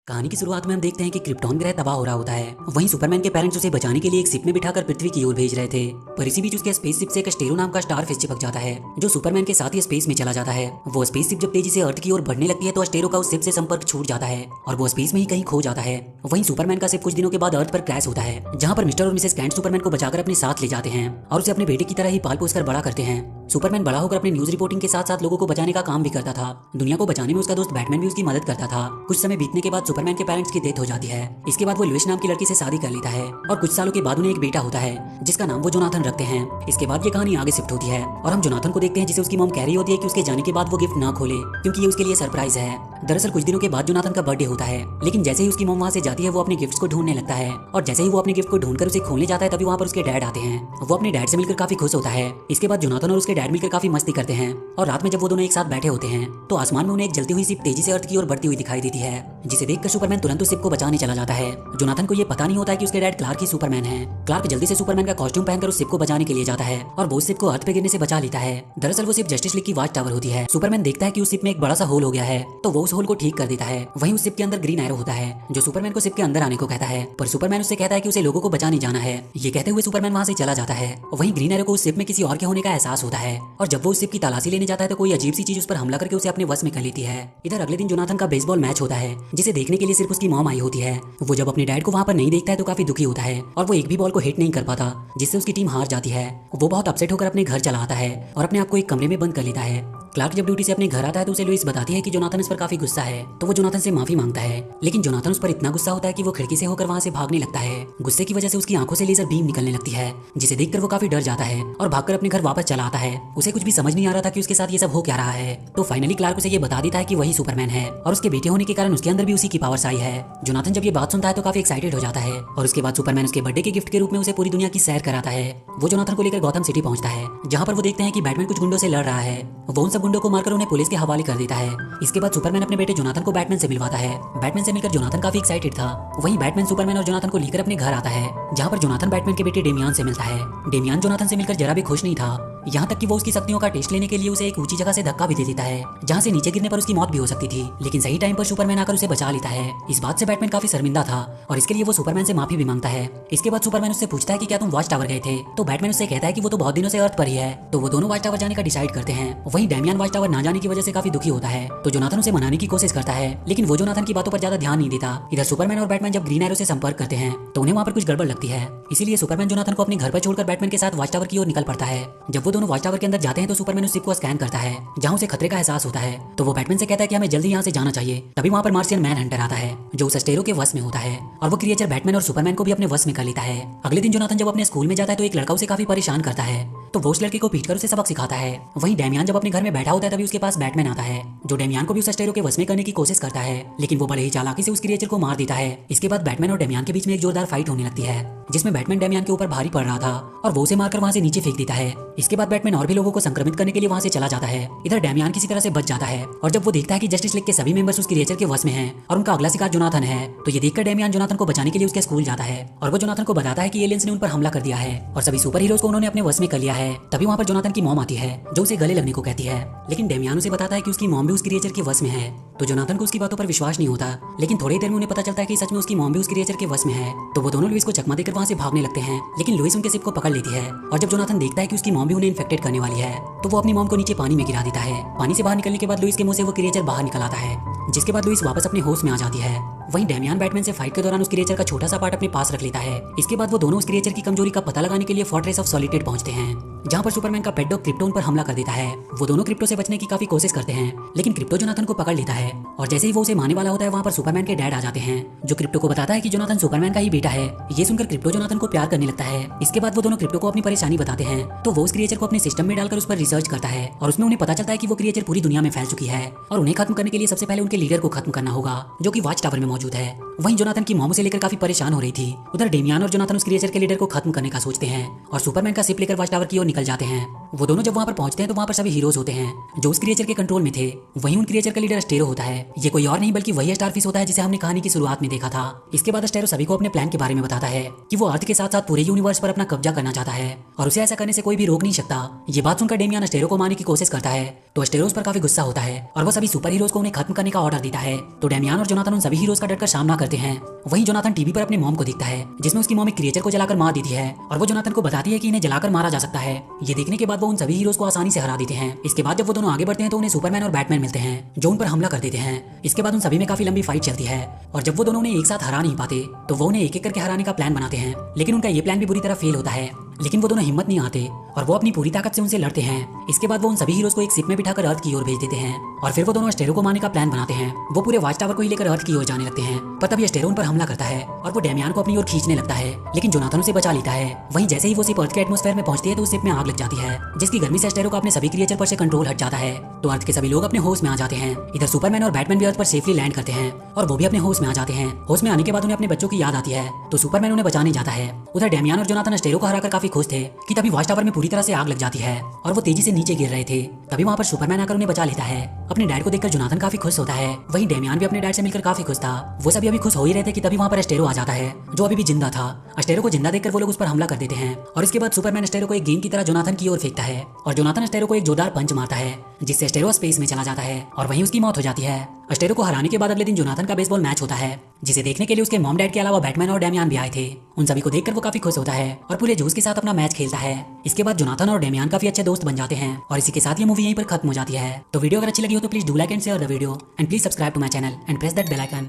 कहानी की शुरुआत में हम देखते हैं कि क्रिप्टॉन ग्रह तबाह हो रहा होता है। वहीं सुपरमैन के पेरेंट्स उसे बचाने के लिए एक शिप में बिठाकर पृथ्वी की ओर भेज रहे थे। पर इसी बीच उसके स्पेसशिप से एक स्टेरो नाम का स्टारफिश चिपक जाता है, जो सुपरमैन के साथ ही स्पेस में चला जाता है। वो स्पेसशिप जब तेजी से अर्थ की ओर बढ़ने लगती है तो स्टेरो का उस शिप से संपर्क छूट जाता है और वो स्पेस में ही कहीं खो जाता है। वहीं सुपरमैन का शिप कुछ दिनों के बाद अर्थ पर क्रैश होता है, जहाँ पर मिस्टर और मिसेस कैंट सुपरमैन को बचाकर अपने साथ ले जाते हैं और उसे अपने बेटे की तरह ही पाल पोस कर बड़ा करते हैं। सुपरमैन बड़ा होकर अपने न्यूज रिपोर्टिंग के साथ साथ लोगों को बचाने का काम भी करता था। दुनिया को बचाने में उसका दोस्त बैटमैन भी उसकी मदद करता था। कुछ समय बीतने के बाद सुपरमैन के पेरेंट्स की डेथ हो जाती है। इसके बाद वो लुइस नाम की लड़की से शादी कर लेता है और कुछ सालों के बाद उन्हें एक बेटा होता है जिसका नाम वो जोनाथन रखते हैं। इसके बाद ये कहानी आगे शिफ्ट होती है और हम जोनाथन को देखते हैं जिसे उसकी मॉम कह रही होती है कि उसके जाने के बाद वो गिफ्ट ना खोले क्योंकि ये उसके लिए सरप्राइज है। दरअसल कुछ दिनों के बाद जोनाथन का बर्थडे होता है, लेकिन जैसे ही उसकी मॉम वहाँ से जाती है वो अपने गिफ्ट्स को ढूंढने लगता है और जैसे ही वो अपने गिफ्ट को ढूंढकर उसे खोलने जाता है तभी वहाँ पर उसके डैड आते हैं। वो अपने डैड से मिलकर काफी खुश होता है। इसके बाद जोनाथन और उसके डैड मिलकर काफी मस्ती करते हैं और रात में जब वो दोनों एक साथ बैठे होते हैं तो आसमान में उन्हें एक जलती हुई शिप तेजी से अर्थ की ओर बढ़ती हुई दिखाई देती है, जिसे देखकर सुपरमैन तुरंत उस शिप को बचाने चला जाता है। जोनाथन को ये पता नहीं होता है कि उसके डैड क्लार्क ही सुपरमैन है। क्लार्क जल्दी से सुपरमैन का कॉस्ट्यूम पहनकर उस शिप को बचाने के लिए जाता है और वो उस शिप को अर्थ पे गिरने से बचा लेता है। दरअसल वो शिप जस्टिस लीग की वॉच टावर होती है। सुपरमैन देखता है कि उस शिप में एक बड़ा सा होल हो गया है तो वो उस होल को ठीक कर देता है। वहीं उस शिप के अंदर ग्रीन एरो होता है जो सुपरमैन को शिप के अंदर आने को कहता है, पर सुपरमैन उससे कहता है कि उसे लोगों को बचाने जाना है। ये कहते हुए सुपरमैन वहाँ से चला जाता है। वहीं ग्रीन एरो को उस शिप में किसी और के होने का एहसास होता है और जब वो उस शिप की तलाशी लेने जाता है तो कोई अजीब सी चीज उस पर हमला करके उसे अपने वश में कर लेती है। इधर अगले दिन जोनाथन का बेसबॉल मैच होता है जिसे देखने के लिए सिर्फ उसकी मॉम आई होती है। वो जब अपने डैड को वहाँ पर नहीं देखता है तो काफी दुखी होता है और वो एक भी बॉल को हिट नहीं कर पाता, जिससे उसकी टीम हार जाती है। वो बहुत अपसेट होकर अपने घर चला आता है और अपने आप को एक कमरे में बंद कर लेता है। क्लार्क जब ड्यूटी से अपने घर आता है तो उसे लुइस बताती है कि जोनाथन इस पर काफी गुस्सा है, तो वो जोनाथन से माफी मांगता है। लेकिन जोनाथन उस पर इतना गुस्सा होता है कि वो खिड़की से होकर वहाँ से भागने लगता है। गुस्से की वजह से उसकी आंखों से लेजर बीम निकलने लगती है, जिसे देखकर वो काफी डर जाता है और भागकर अपने घर वापस चला आता है। उसे कुछ भी समझ नहीं आ रहा था कि उसके साथ ये सब हो क्या रहा है। तो फाइनली क्लार्क उसे ये बता देता है कि वही सुपरमैन है और उसके बेटे होने के कारण उसके अंदर भी उसी की पावर्स आई है। जोनाथन जब ये बात सुनता है तो काफी एक्साइटेड हो जाता है और उसके बाद सुपरमैन उसके बर्थडे के गिफ्ट के रूप में उसे पूरी दुनिया की सैर कराता है। वो जोनाथन को लेकर गौथम सिटी पहुंचता है, जहाँ पर वो देखते हैं कि बैटमैन कुछ गुंडों से लड़ रहा है। वो उन सब गुंडों को मारकर उन्हें पुलिस के हवाले कर देता है। इसके बाद सुपरमैन अपने बेटे जोनाथन को बैटमैन से मिलवाता है। बैटमैन से मिलकर जोनाथन काफी एक्साइटेड था। वहीं बैटमैन सुपरमैन और जोनाथन को लेकर अपने घर आता है, जहाँ पर जोनाथन बैटमैन के बेटे डेमियान से मिलता है। डेमियान जोनाथन से मिलकर जरा भी खुश नहीं था, यहाँ तक कि वो उसकी शक्तियों का टेस्ट लेने के लिए उसे एक ऊंची जगह से धक्का भी दे देता है, जहाँ से नीचे गिरने पर उसकी मौत भी हो सकती थी। लेकिन सही टाइम पर सुपरमैन आकर उसे बचा लेता है। इस बात से बैटमैन काफी शर्मिंदा था और इसके लिए वो सुपरमैन से माफी भी मांगता है। इसके बाद सुपरमैन उससे पूछता है कि क्या तुम वॉच टावर गए थे, तो बैटमैन उससे कहता है कि वो तो बहुत दिनों से अर्थ पर ही है। तो वो दोनों वॉच टावर जाने का डिसाइड करते हैं। वहीं डेमियान वॉच टावर ना जाने की वजह से काफी दुखी होता है, तो जोनाथन उसे मनाने की कोशिश करता है, लेकिन वो जोनाथन की बातों पर ज्यादा ध्यान नहीं देता। इधर सुपरमैन और बैटमैन जब ग्रीन एरो से संपर्क करते हैं तो उन्हें वहाँ पर कुछ गड़बड़ लगती है। इसीलिए सुपरमैन जोनाथन को अपने घर पर छोड़कर बैटमैन के साथ वॉच टावर की ओर निकल पड़ता है। जब वो दोनों वॉच टावर के अंदर जाते हैं तो सुपरमैन उस शिप को स्कैन करता है, जहाँ उसे खतरे का एहसास होता है। तो वो बैटमैन से कहता है कि हमें जल्दी यहाँ से जाना चाहिए। तभी वहाँ पर मार्शियन मैन हंटर आता है, जो उस स्टेरो के वश में होता है और वो क्रिएचर बैटमैन और सुपरमैन को भी अपने वश में कर लेता है। अगले दिन जोनाथन जब अपने स्कूल में जाता है तो एक लड़का उसे काफी परेशान करता है, तो वो उस लड़के को पीटकर उसे सबक सिखाता है। वहीं डेमियान जब अपने घर में बैठा होता है तभी उसके पास बैटमैन आता है, जो डेमियान को भी उस स्टेरो के वश में करने की कोशिश करता है, लेकिन वो बड़े ही चालाकी से उस क्रिएचर को मार देता है। इसके बाद बैटमैन और डेमियान के बीच में एक जोरदार फाइट होने लगती है, जिसमें बैटमैन डेमियान के ऊपर भारी पड़ रहा था और वो उसे मारकर वहाँ से नीचे फेंक देता है। इसके बाद बैटमैन और भी लोगों को संक्रमित करने के लिए वहाँ से चला जाता है। इधर डेमियान किसी तरह से बच जाता है और जब वो देखता है कि जस्टिस लीग के सभी मेंबर्स उस क्रिएचर के वश में हैं और उनका अगला शिकार जोनाथन है, तो ये देखकर डेमियान जोनाथन को बचाने के लिए उसके स्कूल जाता है और वो जोनाथन को बताता है कि एलियंस ने उन पर हमला कर दिया है और सभी सुपर हीरोज को उन्होंने अपने वश में कर लिया है। तभी वहाँ पर जोनाथन की मॉम आती है, जो उसे गले लगने को कहती है, लेकिन डेमियान उसे बताता है कि उसकी मॉम भी उस क्रिएचर के वश में है। तो जोनाथन को उसकी बातों पर विश्वास नहीं होता, लेकिन थोड़ी देर में उन्हें पता चलता है कि सच में उसकी मॉम भी उस क्रिएचर के वश में है। तो वो दोनों लुइस को चकमा देकर वहाँ से भागने लगते हैं, लेकिन लुइस उनके शिप को पकड़ लेती है और जब जोनाथन देखता है कि उसकी मॉम भी उन्हें इन्फेक्टेड करने वाली है तो वो अपनी मॉम को नीचे पानी में गिरा देता है। पानी से बाहर निकलने के बाद लुइस के मुंह से वो क्रिएचर बाहर निकल आता है, जिसके बाद लुइस वापस अपने होश में आ जाती है। वहीं डेमियान बैटमैन से फाइट के दौरान उस क्रिएचर का छोटा सा पार्ट अपने पास रख लेता है। इसके बाद वो दोनों उस क्रिएचर की कमजोरी का पता लगाने के लिए फोर्ट्रेस ऑफ सॉलिट्यूड पहुंचते हैं, जहाँ पर सुपरमैन का पेट डॉग क्रिप्टो उन पर हमला कर देता है। वो दोनों क्रिप्टो से बचने की काफी कोशिश करते हैं, लेकिन क्रिप्टो जोनाथन को पकड़ लेता है और जैसे ही वो उसे मारने वाला होता है वहाँ पर सुपरमैन के डैड आ जाते हैं, जो क्रिप्टो को बताता है कि जोनाथन सुपरमैन का ही बेटा है। ये सुनकर क्रिप्टो जोनाथन को प्यार करने लगता है। इसके बाद वो दोनों क्रिप्टो को अपनी परेशानी बताते हैं, तो वो उस क्रिएचर को अपने सिस्टम में डालकर उस पर रिसर्च करता है और उसमें उन्हें पता चलता है कि वो क्रिएचर पूरी दुनिया में फैल चुकी है और उन्हें खत्म करने के लिए सबसे पहले उनके लीडर को खत्म करना होगा, जो कि वॉच टावर में मौजूद है। वहीं जोनाथन की मॉम उसे लेकर काफी परेशान हो रही थी। उधर डेमियन और जोनाथन उस क्रिएचर के लीडर को खत्म करने का सोचते हैं और सुपरमैन का शिप लेकर वॉच टावर की ओर निकल जाते हैं। वो दोनों जब वहाँ पर पहुंचते हैं तो वहाँ पर सभी हीरोज होते हैं जो उस क्रिएचर के कंट्रोल में थे। वहीं उन क्रिएचर का लीडर अस्टेरो होता है। ये कोई और नहीं बल्कि वही स्टारफिश होता है जिसे हमने कहानी की शुरुआत में देखा था। इसके बाद अस्टेरो सभी को अपने प्लान के बारे में बताता है कि वो अर्थ के साथ साथ पूरे यूनिवर्स पर अपना कब्जा करना चाहता है और उसे ऐसा करने से कोई भी रोक नहीं सकता। ये बात सुनकर डेमियन अस्टेरो को मारने की कोशिश करता है तो अस्टेरो उस पर काफी गुस्सा होता है और वो सभी सुपर हीरोज को उन्हें खत्म करने का ऑर्डर देता है। तो डेमियन और जोनाथन उन सभी हीरोज का डटकर सामना करते हैं। वहीं जोनाथन टीवी पर अपनी मॉम को देखता है जिसमें उसकी मॉम एक क्रिएचर को जलाकर मार देती है और वो जोनाथन को बताती है कि इन्हें जलाकर मारा जा सकता है। ये देखने के बाद वो उन सभी हीरोज को आसानी से हरा देते हैं। इसके बाद जब वो दोनों आगे बढ़ते हैं तो उन्हें सुपरमैन और बैटमैन मिलते हैं जो उन पर हमला कर देते हैं। इसके बाद उन सभी में काफी लंबी फाइट चलती है और जब वो दोनों उन्हें एक साथ हरा नहीं पाते तो वो उन्हें एक एक करके हराने का प्लान बनाते हैं। लेकिन उनका ये प्लान भी बुरी तरह फेल होता है। लेकिन वो दोनों हिम्मत नहीं आते और वो अपनी पूरी ताकत से उनसे लड़ते हैं। इसके बाद वो उन सभी हीरोज को एक शिप में बिठाकर अर्थ की ओर भेज देते हैं और फिर वो दोनों अस्टेरो को मारने का प्लान बनाते हैं। वो पूरे वॉच टावर को ही लेकर अर्थ की ओर जाने लगते हैं पर तभी अस्टेरो उन पर हमला करता है और वो डेमियन को अपनी ओर खींचने लगता है लेकिन जोनाथन उसे बचा लेता है। वहीं जैसे ही वो शिप अर्थ के एटमॉस्फेयर में पहुंचती है तो उस शिप में आग लग जाती है जिसकी गर्मी से अस्टेरो को अपने सभी क्रिएचर पर से कंट्रोल हट जाता है। तो अर्थ के सभी लोग अपने होश में आ जाते हैं। इधर सुपरमैन और बैटमैन भी अर्थ पर सेफली लैंड करते हैं और वो भी अपने होश में आ जाते हैं। होश में आने के बाद उन्हें अपने बच्चों की याद आती है तो सुपरमैन उन्हें बचाने जाता है। उधर डेमियन और जोनाथन अस्टेरो को हराकर काफी खुश थे कि तभी वॉच टावर में पूरी तरह से आग लग जाती है और वो तेजी से नीचे गिर रहे थे। तभी वहाँ पर सुपरमैन आकर उन्हें बचा लेता है। अपने डैड को देखकर जोनाथन काफी खुश होता है। वहीं डेमियन भी अपने डैड से मिलकर काफी खुश था। वो सभी अभी खुश हो ही रहे थे कि तभी वहाँ पर अस्टेरो आ जाता है जो अभी भी जिंदा था। अस्टेरो को जिंदा देखकर वो लोग उस पर हमला कर देते हैं और इसके बाद सुपरमैन अस्टेरो को एक गेंद की तरह जोनाथन की ओर फेंकता है और जोनाथन अस्टेरो को एक जोरदार पंच मारता है जिससे अस्टेरो स्पेस में चला जाता है और वहीं उसकी मौत हो जाती है। अस्टेरो को हराने के बाद अगले दिन जोनाथन का बेसबॉल मैच होता है जिसे देखने के लिए उसके मॉम डैड के अलावा बैटमैन और डेमियन भी आए थे। उन सभी को देखकर वो काफी खुश होता है और पूरे जोश के साथ अपना मैच खेलता है। इसके बाद जोनाथन और डेमियन काफी अच्छे दोस्त बन जाते हैं और इसी के साथ ये मूवी यहीं पर खत्म हो जाती है। तो वीडियो अगर अच्छी लगी हो तो please do like and share the video and please subscribe to my channel and press that bell icon.